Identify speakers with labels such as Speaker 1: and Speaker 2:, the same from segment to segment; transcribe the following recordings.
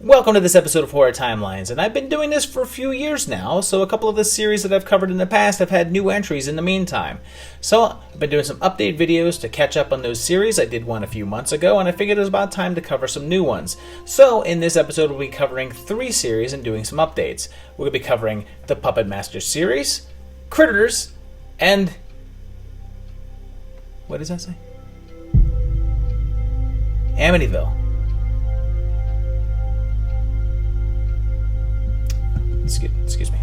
Speaker 1: Welcome to this episode of Horror Timelines, and I've been doing this for a few years now, so a couple of the series that I've covered in the past have had new entries in the meantime. So, I've been doing some update videos to catch up on those series. I did one a few months ago, and I figured it was about time to cover some new ones. So, in this episode, we'll be covering 3 series and doing some updates. We're going to be covering the Puppet Master series, Critters, and... what does that say? Amityville. Excuse me.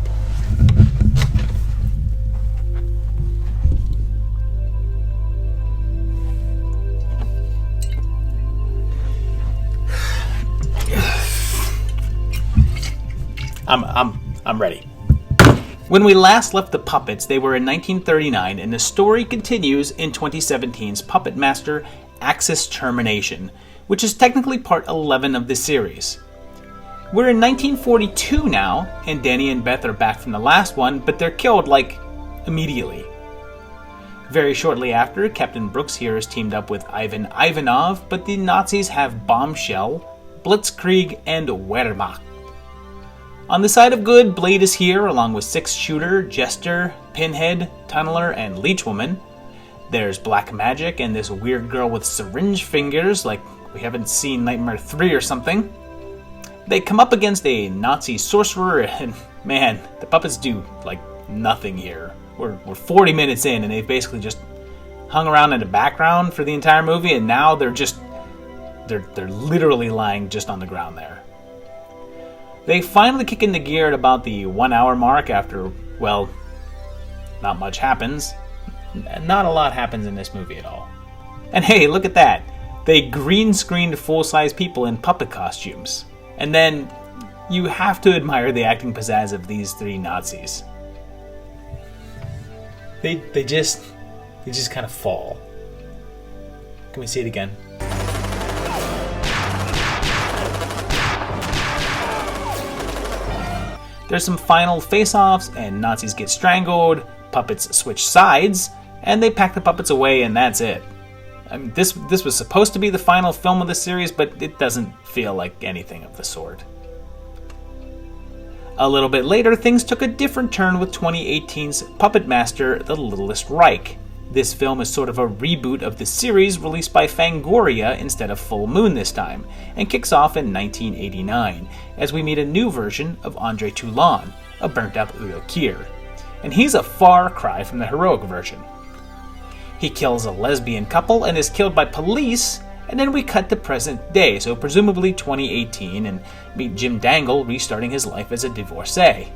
Speaker 1: I'm ready. When we last left the puppets, they were in 1939, and the story continues in 2017's Puppet Master Axis Termination, which is technically part 11 of the series. We're in 1942 now, and Danny and Beth are back from the last one, but they're killed, immediately. Very shortly after, Captain Brooks here is teamed up with Ivan Ivanov, but the Nazis have Bombshell, Blitzkrieg, and Wehrmacht. On the side of good, Blade is here, along with Six Shooter, Jester, Pinhead, Tunneler, and Leechwoman. There's Black Magic and this weird girl with syringe fingers, like we haven't seen Nightmare 3 or something. They come up against a Nazi sorcerer, and man, the puppets do, nothing here. We're 40 minutes in, and they've basically just hung around in the background for the entire movie, and now they're literally lying just on the ground there. They finally kick into gear at about the 1 hour mark after, well, not much happens. Not a lot happens in this movie at all. And hey, look at that. They green screened full-size people in puppet costumes. And then you have to admire the acting pizzazz of these 3 Nazis. They just kind of fall. Can we see it again? There's some final face-offs, and Nazis get strangled, puppets switch sides, and they pack the puppets away, and that's it. I mean, this was supposed to be the final film of the series, but it doesn't feel like anything of the sort. A little bit later, things took a different turn with 2018's Puppet Master: The Littlest Reich. This film is sort of a reboot of the series released by Fangoria instead of Full Moon this time, and kicks off in 1989, as we meet a new version of Andre Toulon, a burnt-up Udo Kier. And he's a far cry from the heroic version. He kills a lesbian couple and is killed by police, and then we cut to present day, so presumably 2018, and meet Jim Dangle restarting his life as a divorcee.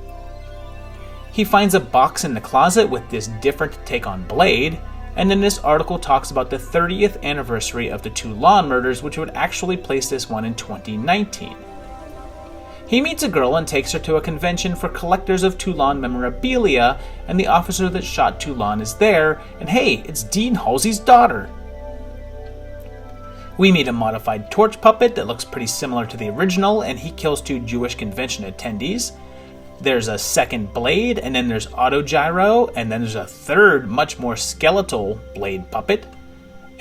Speaker 1: He finds a box in the closet with this different take on Blade, and then this article talks about the 30th anniversary of the Toulon murders, which would actually place this one in 2019. He meets a girl and takes her to a convention for collectors of Toulon memorabilia, and the officer that shot Toulon is there, and hey, it's Dean Halsey's daughter. We meet a modified torch puppet that looks pretty similar to the original, and he kills 2 Jewish convention attendees. There's a second Blade, and then there's Autogyro, and then there's a third, much more skeletal Blade puppet,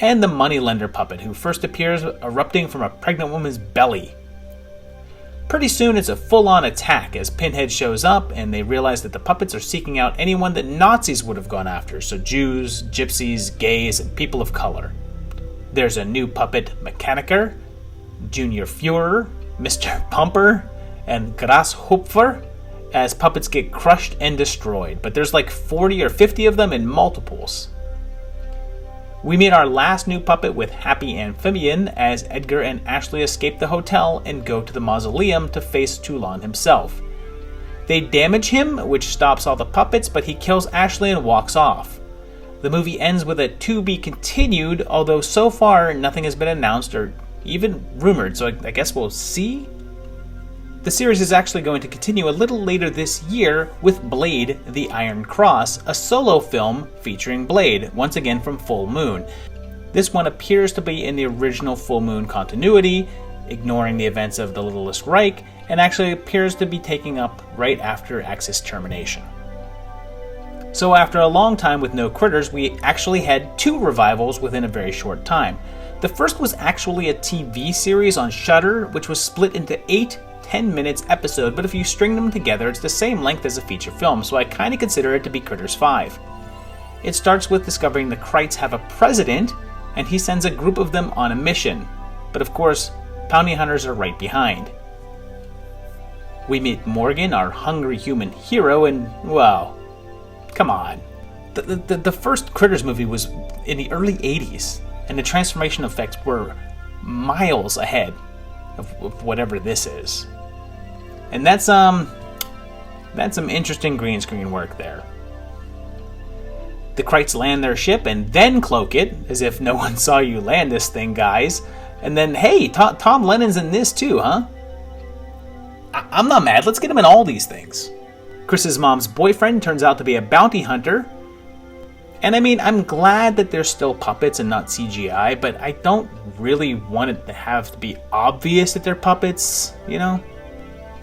Speaker 1: and the moneylender puppet, who first appears erupting from a pregnant woman's belly. Pretty soon it's a full-on attack as Pinhead shows up, and they realize that the puppets are seeking out anyone that Nazis would have gone after, so Jews, gypsies, gays, and people of color. There's a new puppet Mechaniker, Junior Führer, Mr. Pumper, and Grashupfer, as puppets get crushed and destroyed, but there's 40 or 50 of them in multiples. We meet our last new puppet with Happy Amphibian as Edgar and Ashley escape the hotel and go to the mausoleum to face Toulon himself. They damage him, which stops all the puppets, but he kills Ashley and walks off. The movie ends with a to be continued, although so far nothing has been announced or even rumored, so I guess we'll see? The series is actually going to continue a little later this year with Blade: The Iron Cross, a solo film featuring Blade, once again from Full Moon. This one appears to be in the original Full Moon continuity, ignoring the events of The Littlest Reich, and actually appears to be taking up right after Axis Termination. So after a long time with no Critters, we actually had 2 revivals within a very short time. The first was actually a TV series on Shudder, which was split into 8 10 minutes episode, but if you string them together, it's the same length as a feature film, so I kind of consider it to be Critters 5. It starts with discovering the Krites have a president, and he sends a group of them on a mission. But of course, bounty hunters are right behind. We meet Morgan, our hungry human hero, and, well, come on. The first Critters movie was in the early 80s, and the transformation effects were miles ahead of whatever this is. And that's some interesting green screen work there. The Krites land their ship and then cloak it, as if no one saw you land this thing, guys. And then, hey, Tom Lennon's in this too, huh? I'm not mad, let's get him in all these things. Chris's mom's boyfriend turns out to be a bounty hunter. And I mean, I'm glad that they're still puppets and not CGI, but I don't really want it to have to be obvious that they're puppets, you know?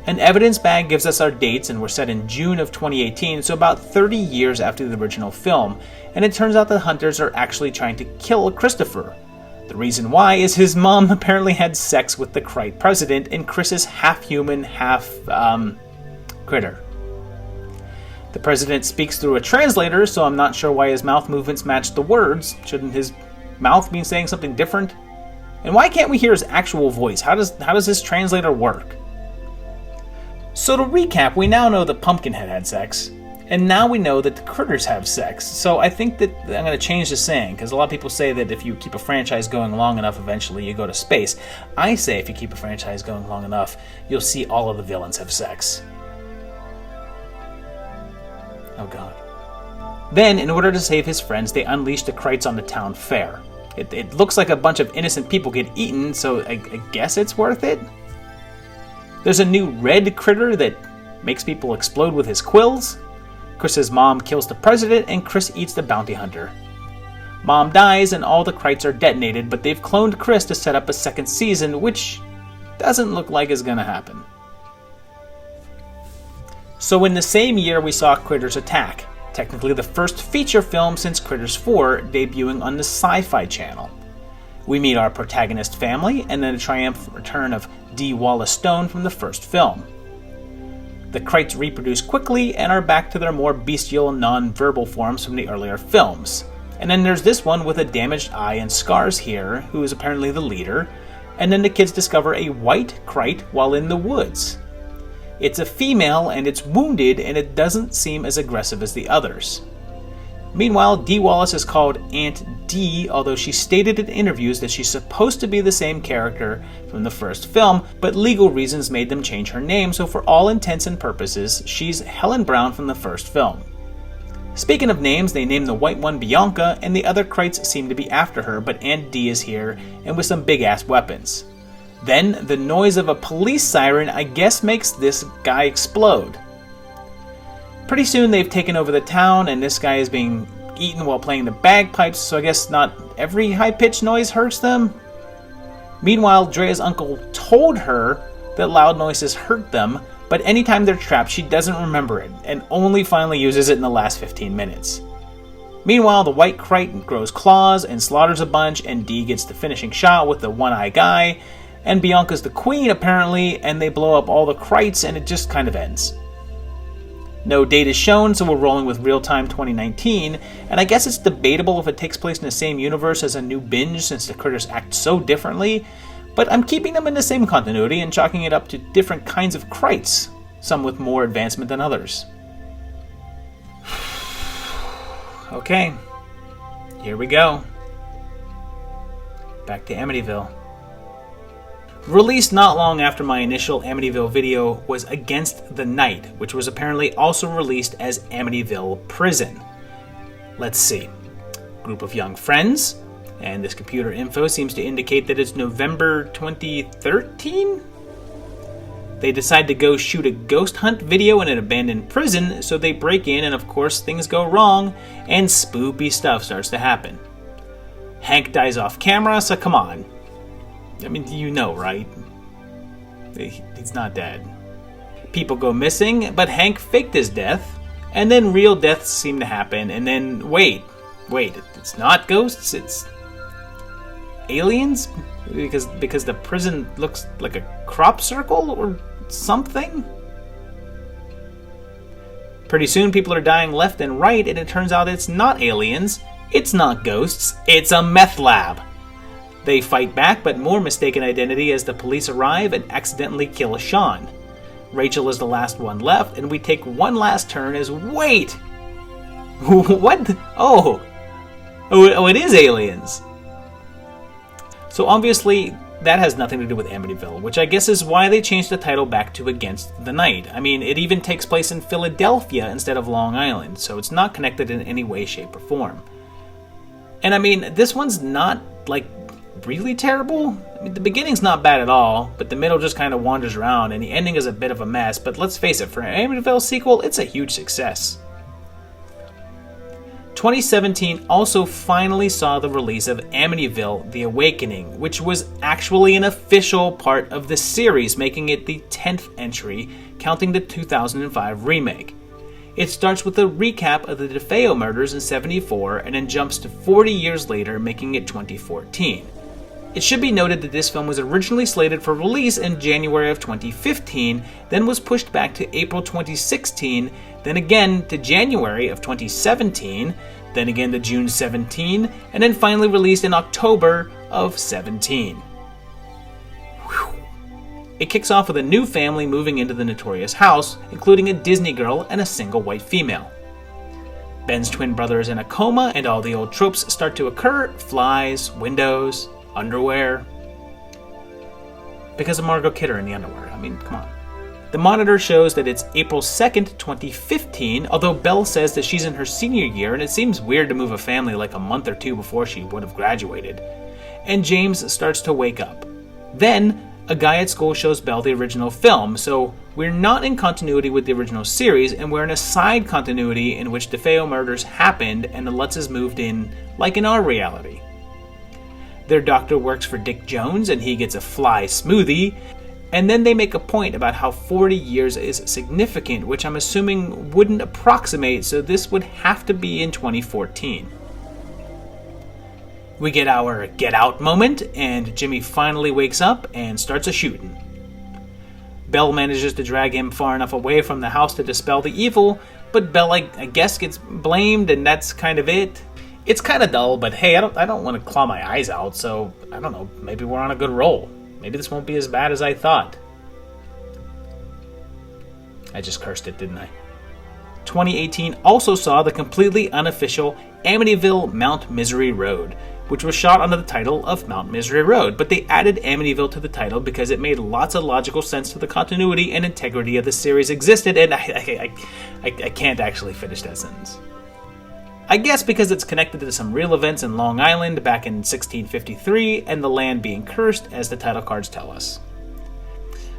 Speaker 1: An evidence bag gives us our dates, and we're set in June of 2018, so about 30 years after the original film, and it turns out the hunters are actually trying to kill Christopher. The reason why is his mom apparently had sex with the Krite president, and Chris is half human, half, critter. The president speaks through a translator, so I'm not sure why his mouth movements match the words. Shouldn't his mouth be saying something different? And why can't we hear his actual voice? How does this translator work? So to recap, we now know that Pumpkinhead had sex, and now we know that the Critters have sex. So I think that I'm going to change the saying, because a lot of people say that if you keep a franchise going long enough, eventually you go to space. I say if you keep a franchise going long enough, you'll see all of the villains have sex. Oh god. Then, in order to save his friends, they unleash the Krites on the town fair. It looks like a bunch of innocent people get eaten, so I guess it's worth it? There's a new red critter that makes people explode with his quills. Chris's mom kills the president, and Chris eats the bounty hunter. Mom dies, and all the Krites are detonated, but they've cloned Chris to set up a second season, which doesn't look like is gonna happen. So in the same year we saw Critters Attack, technically the first feature film since Critters 4, debuting on the Sci-Fi Channel. We meet our protagonist family, and then a triumphant return of D. Wallace Stone from the first film. The Krites reproduce quickly and are back to their more bestial, non-verbal forms from the earlier films. And then there's this one with a damaged eye and scars here, who is apparently the leader, and then the kids discover a white Krite while in the woods. It's a female, and it's wounded, and it doesn't seem as aggressive as the others. Meanwhile, Dee Wallace is called Aunt D, although she stated in interviews that she's supposed to be the same character from the first film, but legal reasons made them change her name, so for all intents and purposes, she's Helen Brown from the first film. Speaking of names, they named the white one Bianca, and the other Krites seem to be after her, but Aunt D is here, and with some big-ass weapons. Then, the noise of a police siren, I guess, makes this guy explode. Pretty soon they've taken over the town, and this guy is being eaten while playing the bagpipes, so I guess not every high-pitched noise hurts them? Meanwhile, Drea's uncle told her that loud noises hurt them, but anytime they're trapped, she doesn't remember it, and only finally uses it in the last 15 minutes. Meanwhile, the white Krite grows claws and slaughters a bunch, and Dee gets the finishing shot with the one-eye guy, and Bianca's the queen, apparently, and they blow up all the Krites, and it just kind of ends. No date is shown, so we're rolling with real-time 2019, and I guess it's debatable if it takes place in the same universe as a new binge since the Critters act so differently, but I'm keeping them in the same continuity and chalking it up to different kinds of Krites, some with more advancement than others. Okay, here we go. Back to Amityville. Released not long after my initial Amityville video was Against the Night, which was apparently also released as Amityville Prison. Let's see. Group of young friends, and this computer info seems to indicate that it's November 2013? They decide to go shoot a ghost hunt video in an abandoned prison, so they break in and of course things go wrong, and spoopy stuff starts to happen. Hank dies off camera, so come on. I mean, you know, right? He's not dead. People go missing, but Hank faked his death, and then real deaths seem to happen, and then, wait, it's not ghosts, it's aliens? Because the prison looks like a crop circle, or something? Pretty soon people are dying left and right, and it turns out it's not aliens, it's not ghosts, it's a meth lab. They fight back, but more mistaken identity as the police arrive and accidentally kill Sean. Rachel is the last one left, and we take one last turn as, wait! What? Oh, it is aliens. So obviously, that has nothing to do with Amityville, which I guess is why they changed the title back to Against the Night. I mean, it even takes place in Philadelphia instead of Long Island, so it's not connected in any way, shape, or form. And I mean, this one's not, like, really terrible. I mean, the beginning's not bad at all, but the middle just kind of wanders around, and the ending is a bit of a mess, but let's face it, for an Amityville sequel, it's a huge success. 2017 also finally saw the release of Amityville: The Awakening, which was actually an official part of the series, making it the 10th entry, counting the 2005 remake. It starts with a recap of the DeFeo murders in '74 and then jumps to 40 years later, making it 2014. It should be noted that this film was originally slated for release in January of 2015, then was pushed back to April 2016, then again to January of 2017, then again to June 17, and then finally released in October of 17. Whew. It kicks off with a new family moving into the notorious house, including a Disney girl and a single white female. Ben's twin brother is in a coma, and all the old tropes start to occur: flies, windows, underwear. Because of Margot Kidder in the underwear. I mean, come on. The monitor shows that it's April 2nd, 2015, although Belle says that she's in her senior year, and it seems weird to move a family like a month or two before she would have graduated. And James starts to wake up. Then, a guy at school shows Belle the original film, so we're not in continuity with the original series, and we're in a side continuity in which DeFeo murders happened and the Lutzes moved in, like in our reality. Their doctor works for Dick Jones, and he gets a fly smoothie. And then they make a point about how 40 years is significant, which I'm assuming wouldn't approximate, so this would have to be in 2014. We get our get out moment, and Jimmy finally wakes up and starts a shooting. Belle manages to drag him far enough away from the house to dispel the evil, but Belle, I guess, gets blamed, and that's kind of it. It's kind of dull, but hey, I don't want to claw my eyes out, so I don't know, maybe we're on a good roll. Maybe this won't be as bad as I thought. I just cursed it, didn't I? 2018 also saw the completely unofficial Amityville Mount Misery Road, which was shot under the title of Mount Misery Road, but they added Amityville to the title because it made lots of logical sense to the continuity and integrity of the series existed, and I can't actually finish that sentence. I guess because it's connected to some real events in Long Island back in 1653 and the land being cursed, as the title cards tell us.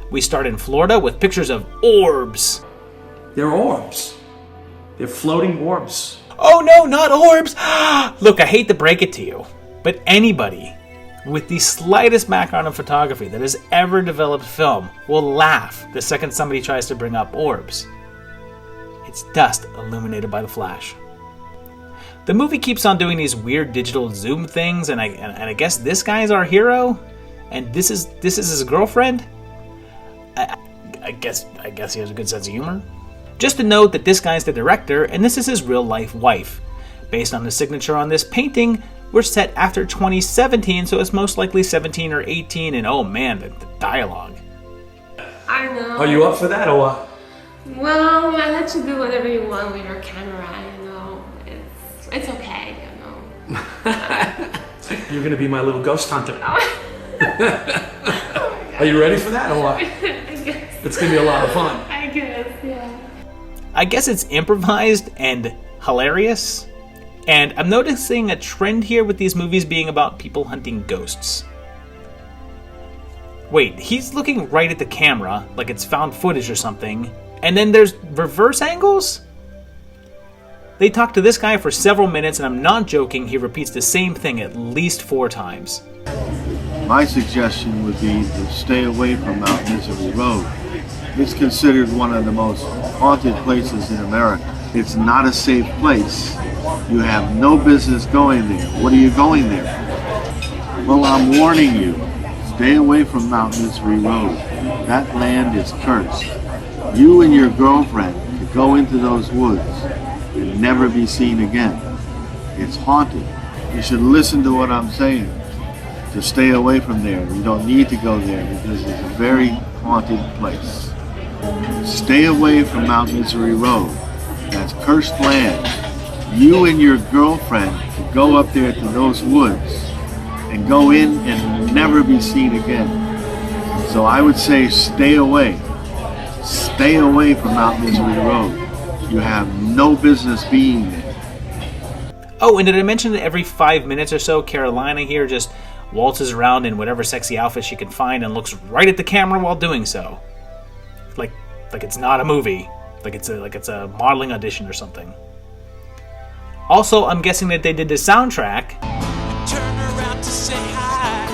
Speaker 1: We start in Florida with pictures of orbs.
Speaker 2: They're orbs. They're floating orbs.
Speaker 1: Oh no, not orbs! Look, I hate to break it to you, but anybody with the slightest background in photography that has ever developed film will laugh the second somebody tries to bring up orbs. It's dust illuminated by the flash. The movie keeps on doing these weird digital zoom things, and I guess this guy's our hero, and this is his girlfriend. I guess he has a good sense of humor. Just to note that this guy's the director, and this is his real life wife. Based on the signature on this painting, we're set after 2017, so it's most likely 17 or 18, and oh man, the dialogue.
Speaker 3: I know.
Speaker 2: Are you up for that or what?
Speaker 3: Well, I let you do whatever you want with your camera, you know. It's okay, you know.
Speaker 2: You're gonna be my little ghost hunter.
Speaker 3: Oh
Speaker 2: Are you ready for that or what?
Speaker 3: I guess.
Speaker 2: It's gonna be a lot of fun.
Speaker 3: I guess, yeah.
Speaker 1: I guess it's improvised and hilarious, and I'm noticing a trend here with these movies being about people hunting ghosts. Wait, he's looking right at the camera, like it's found footage or something, and then there's reverse angles? They talk to this guy for several minutes, and I'm not joking, he repeats the same thing at least 4 times.
Speaker 4: My suggestion would be to stay away from Mount Misery Road. It's considered one of the most haunted places in America. It's not a safe place. You have no business going there. What are you going there? Well, I'm warning you, stay away from Mount Misery Road. That land is cursed. You and your girlfriend could go into those woods and never be seen again. It's haunted. You should listen to what I'm saying. To stay away from there. You don't need to go there because it's a very haunted place. Stay away from Mount Misery Road. That's cursed land. You and your girlfriend could go up there to those woods and go in and never be seen again. So I would say stay away. Stay away from Mount Misery Road. You have no business being there.
Speaker 1: Oh, and did I mention that every 5 minutes or so, Carolina here just waltzes around in whatever sexy outfit she can find and looks right at the camera while doing so. Like it's not a movie. Like it's a modeling audition or something. Also, I'm guessing that they did the soundtrack.
Speaker 5: Turn around to say hi.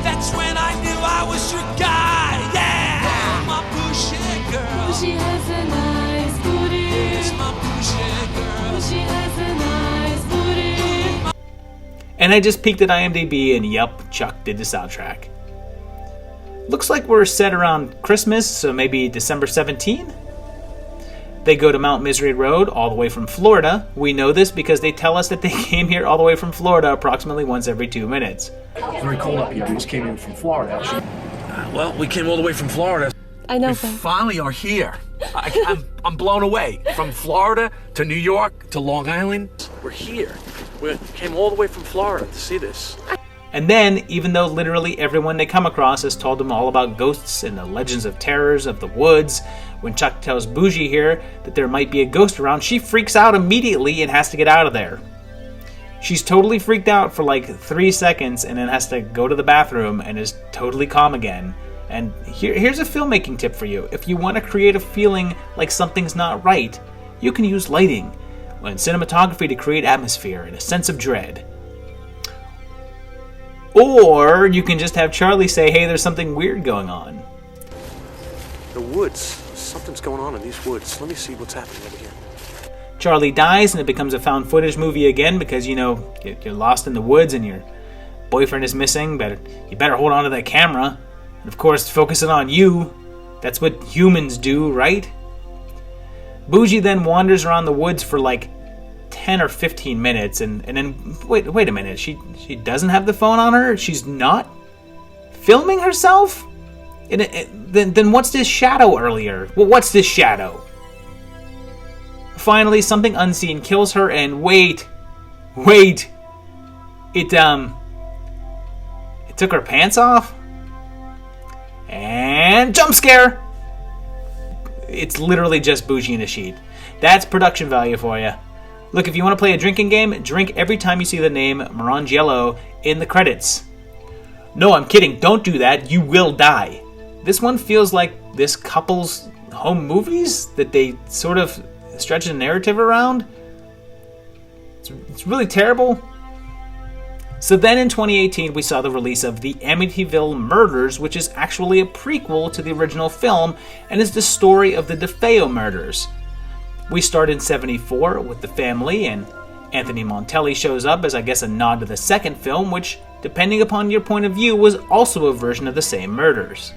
Speaker 5: That's when I knew I was your guy. Yeah, my bullshit girl.
Speaker 3: She has a nice booty.
Speaker 5: It's my bullshit girl.
Speaker 3: She has a nice booty.
Speaker 1: And I just peeked at IMDb and yup, Chuck did the soundtrack. Looks like we're set around Christmas, so maybe December 17? They go to Mount Misery Road all the way from Florida. We know this because they tell us that they came here all the way from Florida approximately once every 2 minutes.
Speaker 2: It's very cold up here. We just came in from Florida, actually.
Speaker 6: Well, we came all the way from Florida.
Speaker 3: I know,
Speaker 6: We
Speaker 3: but
Speaker 6: finally are here. I'm blown away. From Florida to New York to Long Island, we're here. We came all the way from Florida to see this.
Speaker 1: And then, even though literally everyone they come across has told them all about ghosts and the legends of terrors of the woods, when Chuck tells Bougie here that there might be a ghost around, she freaks out immediately and has to get out of there. She's totally freaked out for like 3 seconds and then has to go to the bathroom and is totally calm again. And here's a filmmaking tip for you. If you want to create a feeling like something's not right, you can use lighting and cinematography to create atmosphere and a sense of dread. Or you can just have Charlie say, hey, there's something weird going on.
Speaker 6: The woods. Something's going on in these woods. Let me see what's happening over here.
Speaker 1: Charlie dies and it becomes a found footage movie again because, you know, you're lost in the woods and your boyfriend is missing, but you better hold on to that camera. And of course, focusing on you. That's what humans do, right? Bougie then wanders around the woods for like 10 or 15 minutes and then wait a minute, she doesn't have the phone on her? She's not filming herself? Then what's this shadow earlier? Well, what's this shadow? Finally, something unseen kills her and wait. It took her pants off? And jump scare! It's literally just Bougie in a sheet. That's production value for you. Look, if you want to play a drinking game, drink every time you see the name Morangiello in the credits. No, I'm kidding. Don't do that. You will die. This one feels like this couple's home movies that they sort of stretch the narrative around. It's really terrible. So then in 2018, we saw the release of the Amityville Murders, which is actually a prequel to the original film and is the story of the DeFeo murders. We start in 74 with the family, and Anthony Montelli shows up as, I guess, a nod to the second film, which, depending upon your point of view, was also a version of the same murders.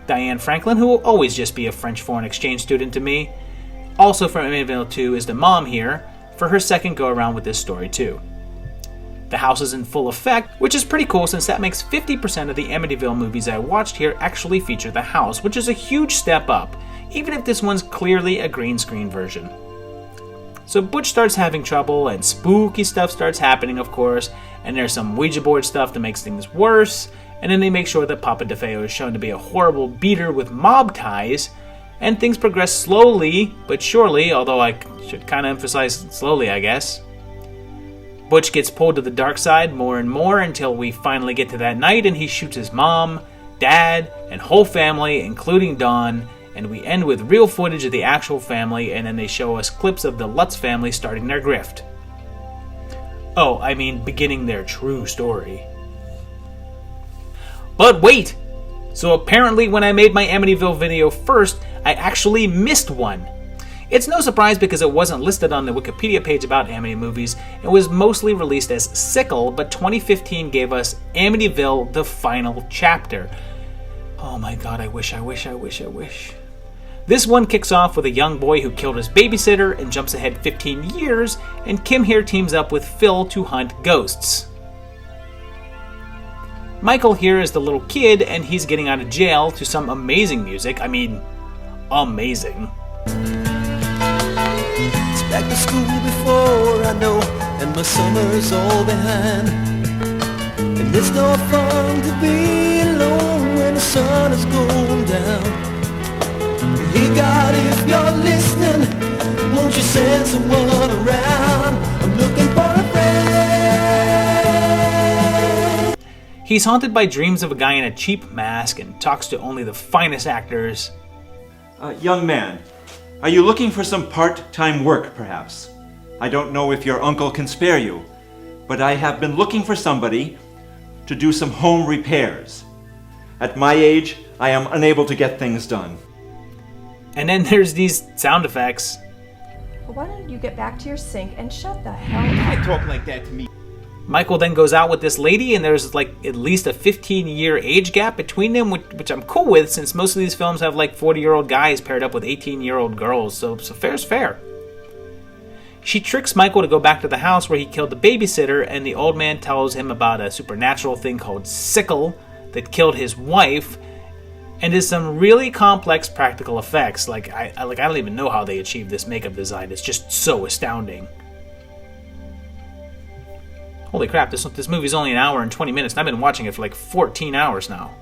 Speaker 1: Diane Franklin, who will always just be a French foreign exchange student to me, also from Amityville 2, is the mom here for her second go-around with this story too. The house is in full effect, which is pretty cool since that makes 50% of the Amityville movies I watched here actually feature the house, which is a huge step up, even if this one's clearly a green screen version. So Butch starts having trouble, and spooky stuff starts happening, of course, and there's some Ouija board stuff that makes things worse, and then they make sure that Papa DeFeo is shown to be a horrible beater with mob ties, and things progress slowly but surely, although I should kind of emphasize slowly, I guess. Butch gets pulled to the dark side more and more until we finally get to that night and he shoots his mom, dad, and whole family, including Dawn, and we end with real footage of the actual family, and then they show us clips of the Lutz family starting their grift. Oh, I mean beginning their true story. But wait! So apparently when I made my Amityville video first, I actually missed one. It's no surprise because it wasn't listed on the Wikipedia page about Amity movies. It was mostly released as Sickle, but 2015 gave us Amityville: The Final Chapter. Oh my god, I wish. This one kicks off with a young boy who killed his babysitter and jumps ahead 15 years, and Kim here teams up with Phil to hunt ghosts. Michael here is the little kid, and he's getting out of jail to some amazing music. I mean, amazing.
Speaker 5: It's back to school before I know, and my summer's all behind. And it's no fun to be alone when the sun is going down. Hey God, if you're listening, won't you send someone around? I'm looking for a friend.
Speaker 1: He's haunted by dreams of a guy in a cheap mask and talks to only the finest actors.
Speaker 7: Young man, are you looking for some part-time work, perhaps? I don't know if your uncle can spare you, but I have been looking for somebody to do some home repairs. At my age, I am unable to get things done.
Speaker 1: And then there's these sound effects.
Speaker 8: Well, why don't you get back to your sink and shut the hell up?
Speaker 7: Can't talk like that to me.
Speaker 1: Michael then goes out with this lady, and there's like at least a 15-year age gap between them, which I'm cool with, since most of these films have like 40-year-old guys paired up with 18-year-old girls, so fair's fair. She tricks Michael to go back to the house where he killed the babysitter, and the old man tells him about a supernatural thing called sickle that killed his wife, and is some really complex practical effects. I don't even know how they achieved this makeup design. It's just so astounding. Holy crap, this movie's only an hour and 20 minutes, and I've been watching it for like 14 hours now.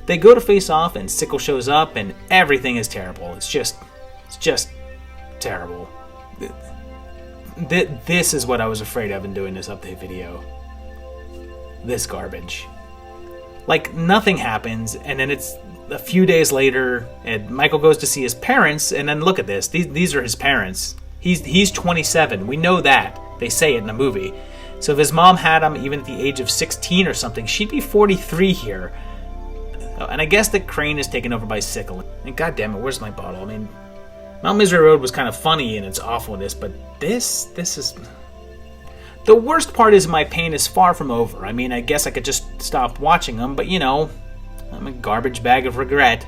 Speaker 1: They go to face off, and Sickle shows up, and everything is terrible. It's just terrible. This is what I was afraid of in doing this update video. This garbage. Like, nothing happens, and then it's a few days later, and Michael goes to see his parents, and then look at this. These are his parents. He's 27. We know that. They say it in the movie. So if his mom had him even at the age of 16 or something, she'd be 43 here. And I guess the Crane is taken over by Sickle. And goddamn it, where's my bottle? I mean, Mount Misery Road was kind of funny in its awfulness, but this is... The worst part is my pain is far from over. I mean, I guess I could just stop watching them, but you know, I'm a garbage bag of regret.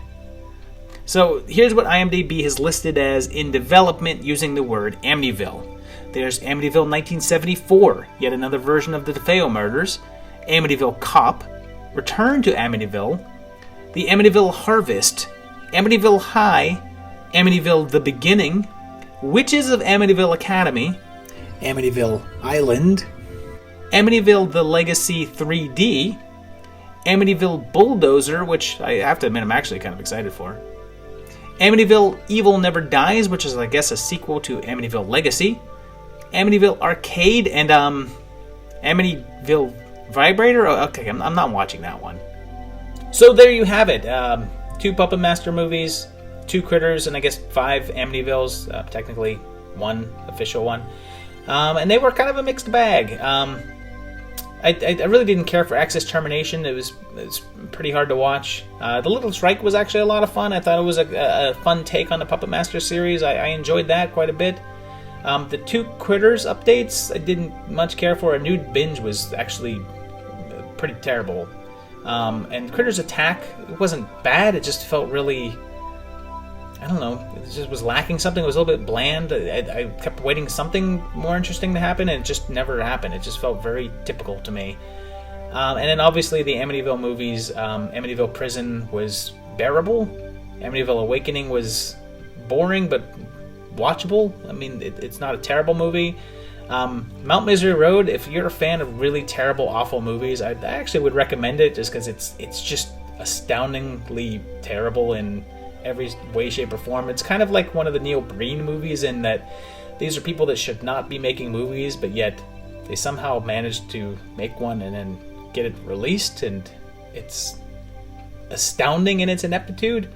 Speaker 1: So here's what IMDb has listed as in development using the word Amityville. There's Amityville 1974, yet another version of the DeFeo murders, Amityville Cop, Return to Amityville, The Amityville Harvest, Amityville High, Amityville The Beginning, Witches of Amityville Academy, Amityville Island, Amityville The Legacy 3D, Amityville Bulldozer, which I have to admit I'm actually kind of excited for, Amityville Evil Never Dies, which is I guess a sequel to Amityville Legacy, Amityville Arcade, and Amityville Vibrator. Oh, okay, I'm not watching that one. So there you have it. 2 Puppet Master movies, 2 Critters, and I guess 5 Amityvilles. Technically 1 official one. And they were kind of a mixed bag. I really didn't care for Access Termination. It was pretty hard to watch. The Little Strike was actually a lot of fun. I thought it was a fun take on the Puppet Master series. I enjoyed that quite a bit. The 2 Critters updates I didn't much care for. A Nude Binge was actually pretty terrible. And Critters Attack, it wasn't bad, it just felt really... I don't know, it just was lacking something. It was a little bit bland. I kept waiting something more interesting to happen, and it just never happened. It just felt very typical to me. And then obviously the Amityville movies, Amityville Prison was bearable. Amityville Awakening was boring, but watchable. I mean, it's not a terrible movie. Mount Misery Road, if you're a fan of really terrible, awful movies, I actually would recommend it, just because it's just astoundingly terrible in every way, shape, or form. It's kind of like one of the Neil Breen movies in that these are people that should not be making movies, but yet they somehow managed to make one and then get it released, and it's astounding in its ineptitude.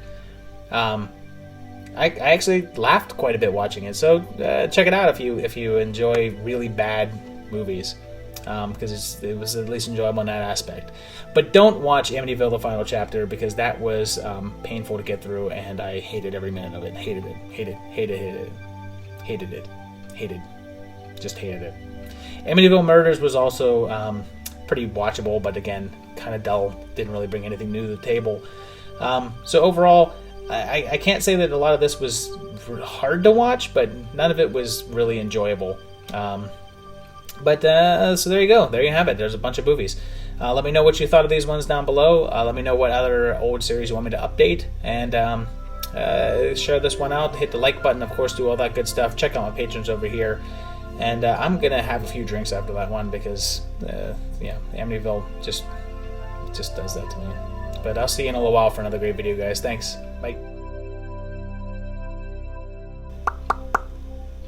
Speaker 1: I actually laughed quite a bit watching it, so check it out if you enjoy really bad movies, because it was at least enjoyable in that aspect. But don't watch Amityville: The Final Chapter, because that was painful to get through, and I hated every minute of it. Hated it. Just hated it. Amityville Murders was also pretty watchable, but again, kind of dull. Didn't really bring anything new to the table. So overall, I can't say that a lot of this was hard to watch, but none of it was really enjoyable. So there you go. There you have it. There's a bunch of movies. Let me know what you thought of these ones down below. Let me know what other old series you want me to update. And share this one out. Hit the like button, of course, do all that good stuff. Check out my patrons over here. And I'm going to have a few drinks after that one because, Amityville just does that to me. But I'll see you in a little while for another great video, guys. Thanks. Bye.